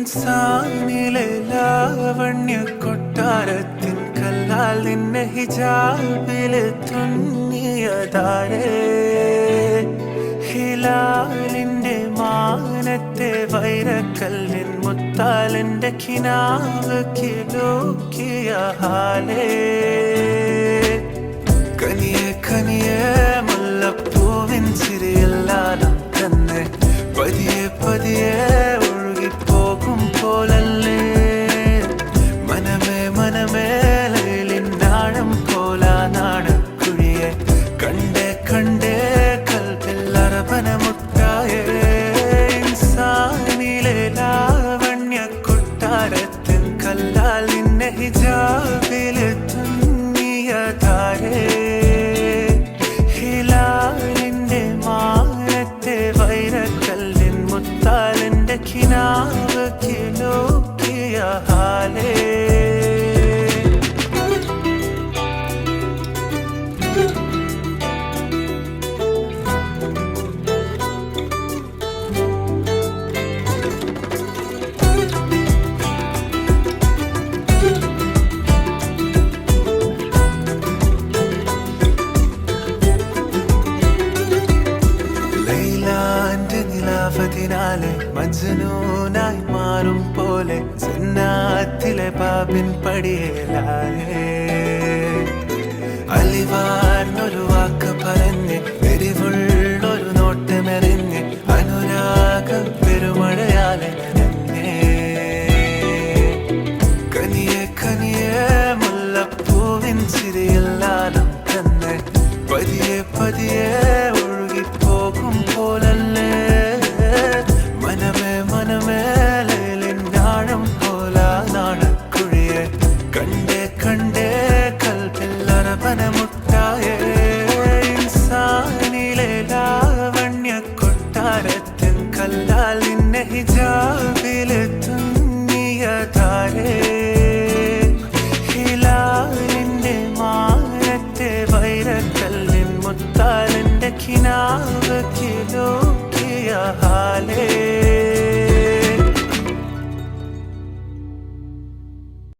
ഇൻസാനിലെ ലാവണ്യ കൊട്ടാരത്തിൻ കല്ലാൽ നിന്നെ ഹിജാബിൽ തുന്നിയതാരേ ഹിലാലിന്റെ മാനത്തെ വൈരക്കല്ലിൻ മുത്താലിന്റെ കിനാവ് കിലോക്കിയ ഹാലേ കനിയെ കനിയെ മുല്ലപ്പൂവിൻ ചിരിയെല്ലാലും തന്നെ പതിയെ പതിയെ ഒഴുകിപ്പോകും പോലല്ലേ മനമേ മനമേ ലൈലിനാഴം കോലാനാണ് കുഴിയെ കണ്ടേ കണ്ടേ കൽബിൽ അറബനമുട്ടായേ ഇൻസാനിലെ ലാവണ്യ കൊട്ടാരത്തിൻ കല്ലാൽ നിന്നെ ഹിജാബിൽ തുന്നിയതാരേ ഹിലാലിന്റെ മാനത്തെ വൈരക്കല്ലിൻ മുത്താലിന്റെ കിനാവ് കിലോക്കിയ ഹാലേ നിലാവതിനാലെ മജ്നൂനായി മാറും പോലെ ജന്നാത്തിലെ ബാബിൻ പടിയേലായേ അലിവാർന്നൊരു വാക്ക് പറഞ്ഞ് എരിവുള്ളൊരു നോട്ടമെറിഞ്ഞ് അനുരാഗ പെരുമഴയാലെ നനഞ്ഞേ കനിയെ കനിയെ മുല്ലപ്പൂവിൻ ചിരിയെല്ലാലും തന്നെ പതിയെ പതിയെ ഒഴുകിപ്പോകും പോലല്ലേ മനമേ മനമേ ലൈലിനാഴം കോലാനാണ് കുഴിയെ കണ്ടേ കണ്ടേ കൽബിൽ അറബനമുട്ടായേ ഇൻസാനിലെ ലാവണ്യ കൊട്ടാരത്തിൻ കല്ലാൽ നിന്നെ ഹിജാബിൽ തുന്നിയതാരേ